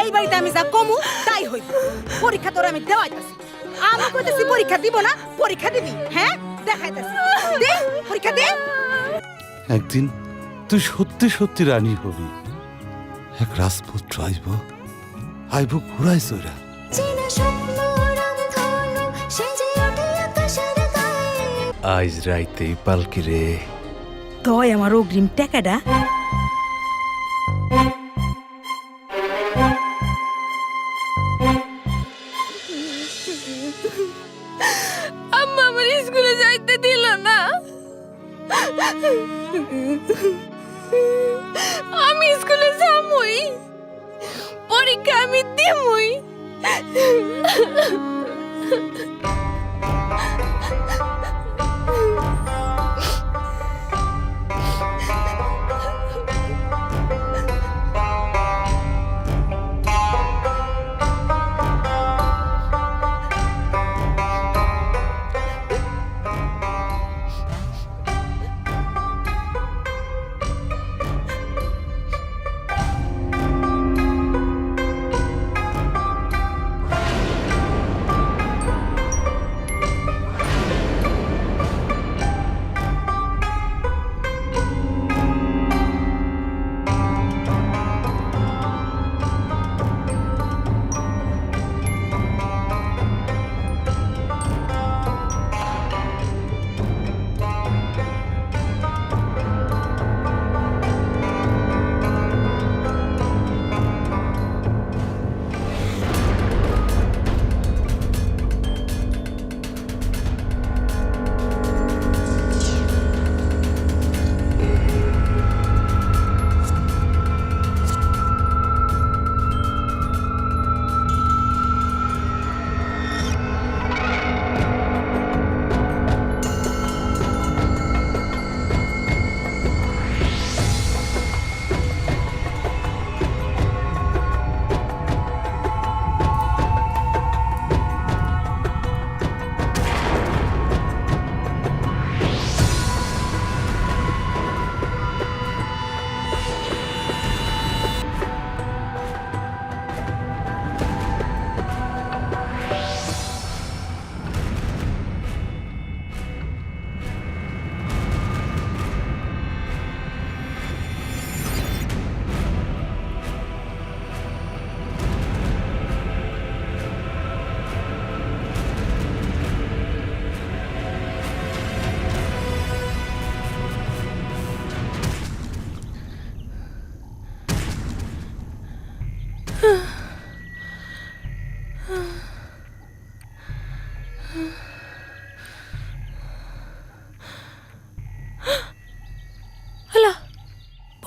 এই বাড়িতে আমি যা কমু তাই হইব। পরীক্ষা তোর আমি দেওয়াইতাছি। আমি কইতাছি পরীক্ষা দিব না, পরীক্ষা দিবি। হ্যাঁ, দেখাইতাছি। দে পরীক্ষা দে। একদিন তুই সত্যি সত্যি রানী হবি। এক রাজপুত্র আইব ঘুরাই চোরা। আজ রাইতেই পালকি রে। তয় আমার অগ্রিম টাকাটা আম্মা আমার স্কুলে যাইতে দিল না। আমি স্কুলে যামই, পরীক্ষা আমি দিমই।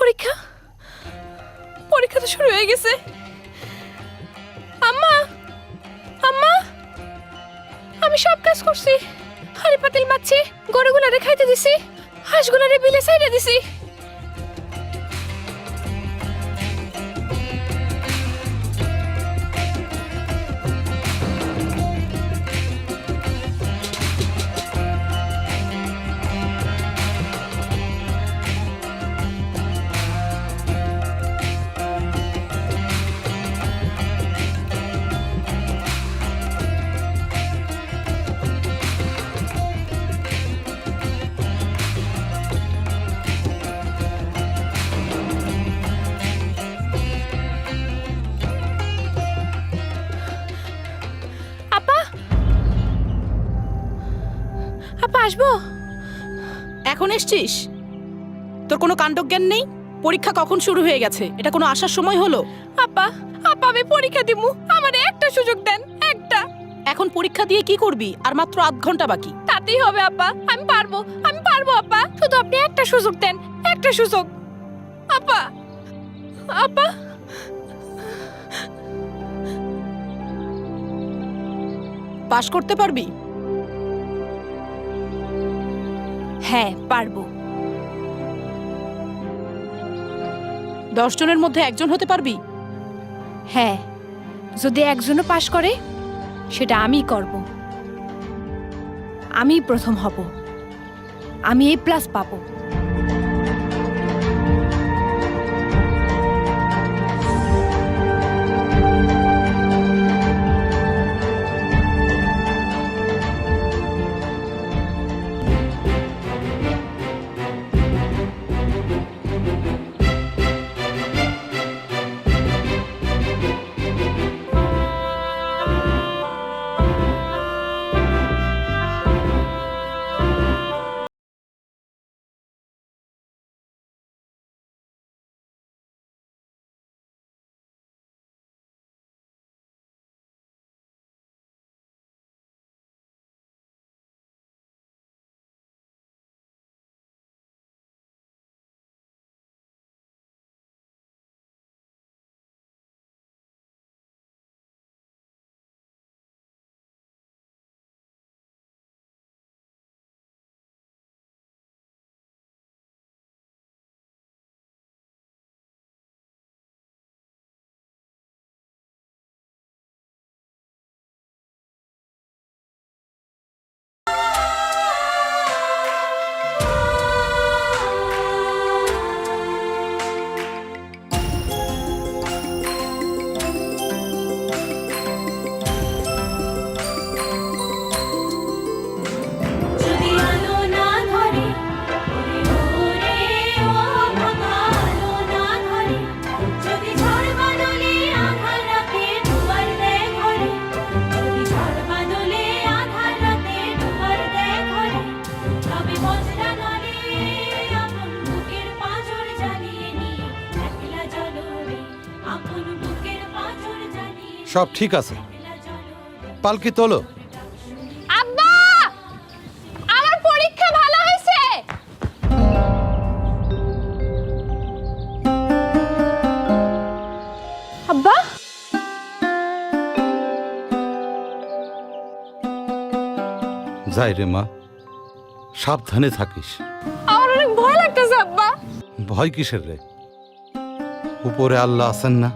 পরীক্ষা পরীক্ষা তো শুরু হয়ে গেছে। আম্মা, আম্মা, আমি সব কাজ করছি। হাড়ি পাতিল মারছি, গরুগুলারে খাইতে দিছি, হাঁসগুলারে বিলে সাইডে দিছি। আপা আসবো? এখন এসছিস? তোর কোনো কাণ্ডজ্ঞান নেই? পরীক্ষা কখন শুরু হয়ে গেছে? এটা কোনো আসার সময় হলো? আপা, আপা আমি পরীক্ষা দিমু, আমারে একটা সুযোগ দেন, একটা। এখন পরীক্ষা দিয়ে কি করবি? আর মাত্র আধ ঘন্টা বাকি। তাতেই হবে আপা, আমি পারবো, আমি পারবো আপা। শুধু আপনি একটা সুযোগ দেন, একটা সুযোগ। আপা, আপা। পাশ করতে পারবি? হ্যাঁ পারবো। 10 জনের মধ্যে একজন হতে পারবি? হ্যাঁ, যদি একজনও পাশ করে সেটা আমিই করব। আমি প্রথম হব, আমি A+ পাবো। সব ঠিক আছে, পালকি তোলো। আব্বা, আমার পরীক্ষা ভালো হয়েছে। আব্বা, যাই রে মা, সাবধানে থাকিস। আমার অনেক ভয় লাগতেছে আব্বা। ভয় কিসের রে? উপরে আল্লাহ আছেন না,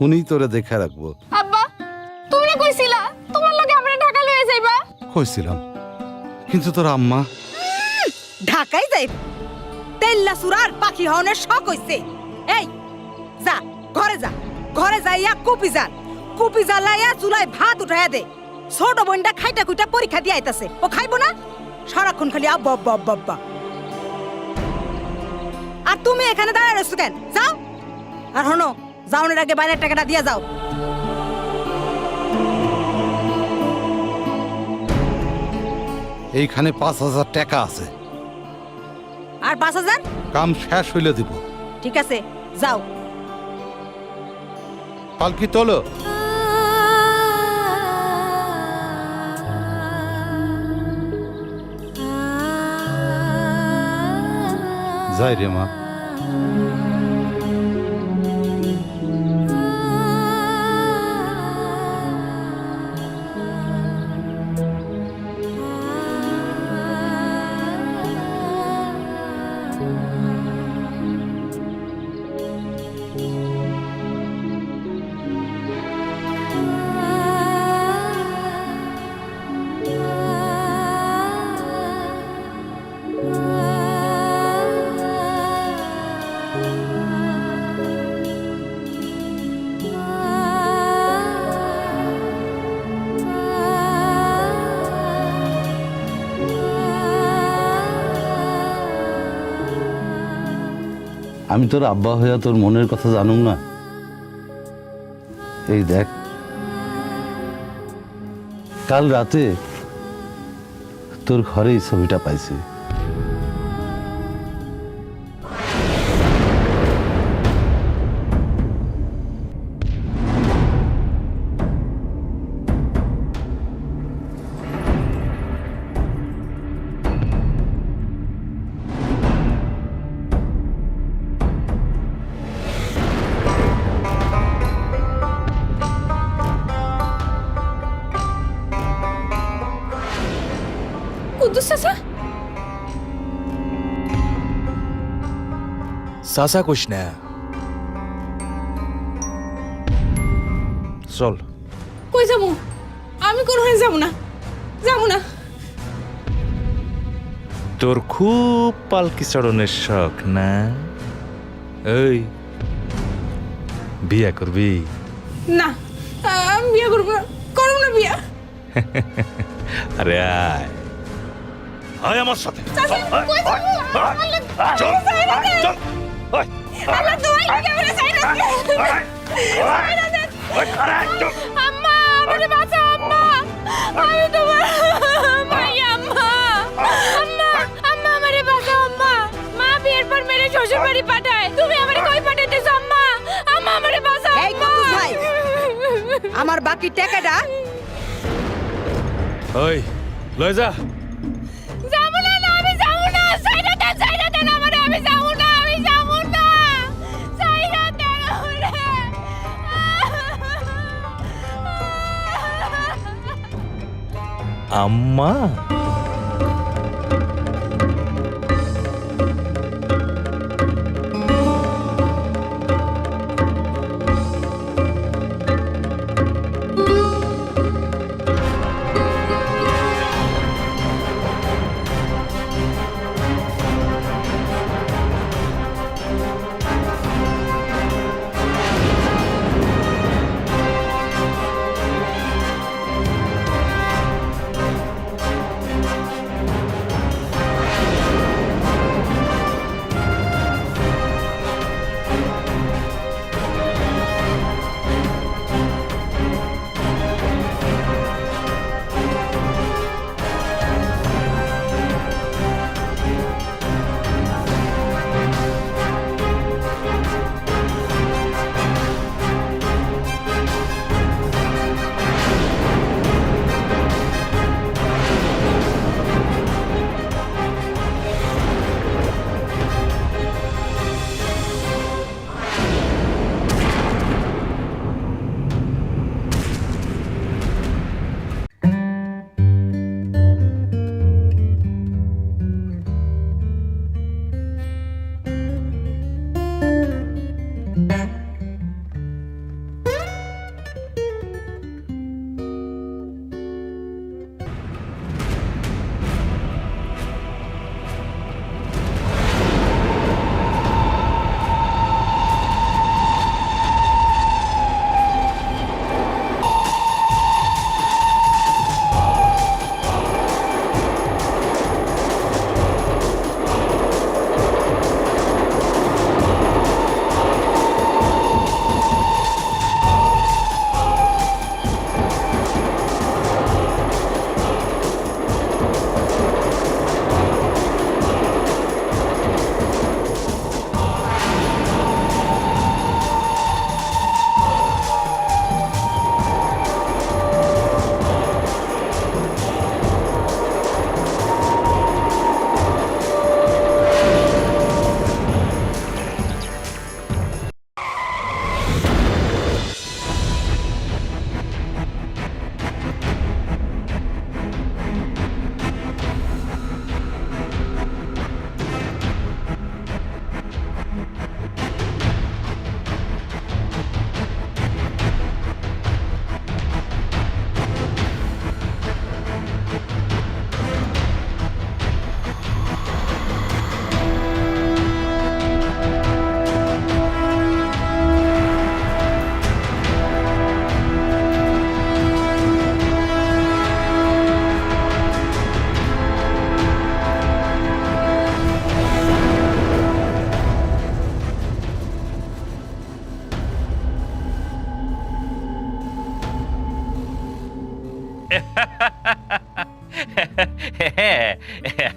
উনিই তোরে দেখে রাখবো। আব্বা, তুমি না কইছিলা তোমার লগে আমরা ঢাকা লয়ে যাইবা? কইছিলাম, কিন্তু তোর আম্মা। ঢাকায় যাই তেল্লা সুরার পাখি হওয়ার শখ হইছে। এই যা ঘরে যা, ঘরে যাইয়া কুপি জ্বালাইয়া চুলায় ভাত উঠাইয়া দে। ছোট বোনটা খাইটা খুইটা পরীক্ষা দিয়ে আইতাছে, ও খাইবো না? সারাক্ষণ খালি আব্বা আব্বা আব্বা আব্বা। আর তুমি এখানে দাঁড়ায় রয়েছো কেন? যাও। আর হনো, যাওনের আগে বাইরের টাকাটা দিয়ে যাও। এইখানে 5,000 টাকা আছে, আর 5,000? কাম শেষ হইলে দিব। ঠিক আছে, যাও। পালকি তোলো। যাই রে মা। আমি তোর আব্বা হইয়া তোর মনের কথা জানুম না? এই দেখ, কাল রাতে তোর ঘরে এই ছবিটা পাইছি। কুদ্দুস চাচা, চাচা কইস না, চল। কই যাবো? আমি কোনোখানে যাবো না, যাবো না। তোর খুব পালকি চড়নের শখ না? এই বিয়া করবি? না, আমি বিয়ে করবো না, করবো না বিয়া। আরে আয় আয় আমার সাথে। চাচা, কই যাবো? চল চল। আল্লাহ দোয়াই লাগে আমরা চাই না। আম্মা, আমারে বাঁচাও আম্মা, আমি তোমার মাইয়া আম্মা। আম্মা, আম্মা আমারে বাঁচাও আম্মা। মা বিয়ের পর মেরে শ্বশুর বাড়ি পাঠায়, তুমি আমারে কই পাঠাইতেছো আম্মা? আম্মা আমারে বাঁচাও। এই কুদ্দুস ভাই, আমার বাকি টাকাটা। ওই লয়ে যা। যাবো না, না আমি যাবো না। সাইরা দেন আমারে, আমি যাবো না, আমি যাবো না। সাইরা দেন আমারে। আম্মা,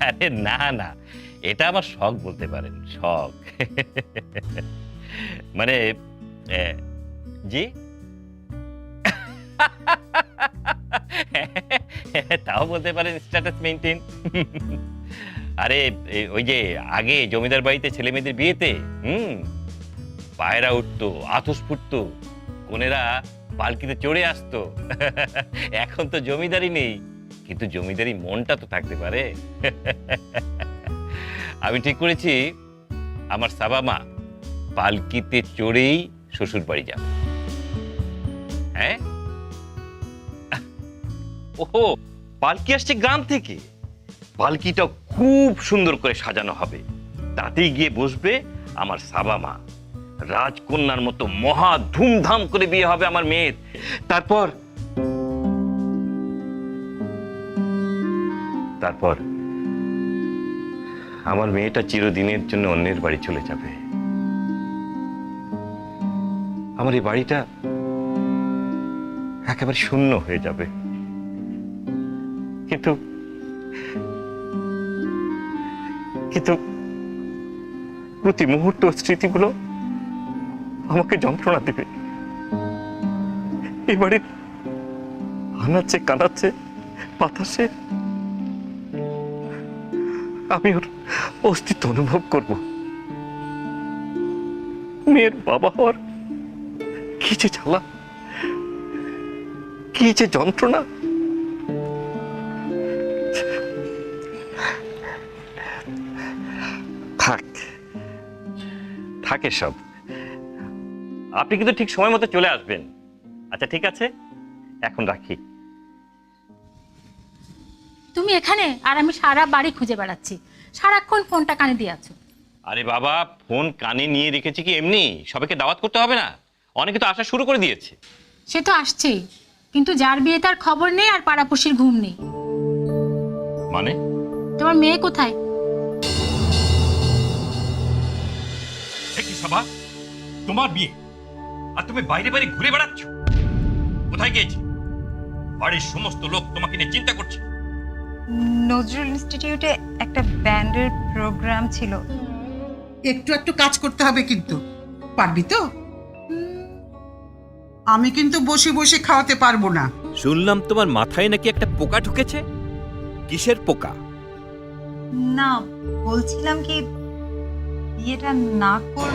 আরে না না, এটা আমার শখ বলতে পারেন, শখ। মানে জি, তাও বলতে পারেন স্ট্যাটাস মেইনটেইন। আরে ওই যে আগে জমিদার বাড়িতে ছেলে মেয়েদের বিয়েতে পায়রা উঠতো, আতস ফুটতো, কোনেরা পালকিতে চড়ে আসতো। এখন তো জমিদারি নেই, কিন্তু জমিদারি মনটা তো থাকতে পারে। আমি ঠিক করেছি আমার সাবা মা পালকিতে চড়েই শ্বশুর বাড়ি যাবে। হ্যাঁ, ওহো, পালকি আসছে গ্রাম থেকে। পালকিটা খুব সুন্দর করে সাজানো হবে, তাতেই গিয়ে বসবে আমার সাবা মা। রাজকন্যার মতো মহা ধুমধাম করে বিয়ে হবে আমার মেয়ের। তারপর তারপর আমার মেয়েটা চিরদিনের জন্য অন্যের বাড়ি চলে যাবে। আমার এই বাড়িটা একেবারে শূন্য হয়ে যাবে। কিন্তু কিন্তু প্রতি মুহূর্ত স্মৃতিগুলো আমাকে যন্ত্রণা দেবে। এই বাড়ির আনাচ্ছে কানাচ্ছে বাতাসে আমি ওর অস্তিত্ব অনুভব করব। মেয়ের বাবা হওয়ার কি যে জ্বালা, কি যে যন্ত্রণা। থাক থাকে সব, আপনি কিন্তু ঠিক সময় মতো চলে আসবেন। আচ্ছা ঠিক আছে, এখন রাখি। তুমি এখানে আর আমি সারা বাড়ি খুঁজে বেড়াচ্ছি, সারাক্ষণ ফোনটা কানে দিয়ে আছো। আরে বাবা, ফোন কানে নিয়ে রেখেছি কি এমনি, সবাইকে দাওয়াত করতে হবে না? অনেকে তো আসা শুরু করে দিয়েছে। সে তো আসছেই, কিন্তু যার বিয়ে তার খবর নেই আর পাড়াপড়শির ঘুম নেই। মানে? তোমার মেয়ে কোথায়? কি সভা, তোমার বিয়ে আর তুমি বাইরে বাইরে ঘুরে বেড়াচ্ছ? কোথায় গিয়েছি? বাড়ির সমস্ত লোক তোমাকে নিয়ে চিন্তা করছে। নজরুল ইনস্টিটিউটে একটা ব্যান্ডের প্রোগ্রাম ছিল। একটু একটু কাজ করতে হবে, কিন্তু পারবি তো? আমি কিন্তু বসে বসে খাওয়াতে পারবো না। শুনলাম তোমার মাথায় নাকি একটা পোকা ঢুকেছে। কিসের পোকা? না, বলছিলাম কি বিয়েটা না কর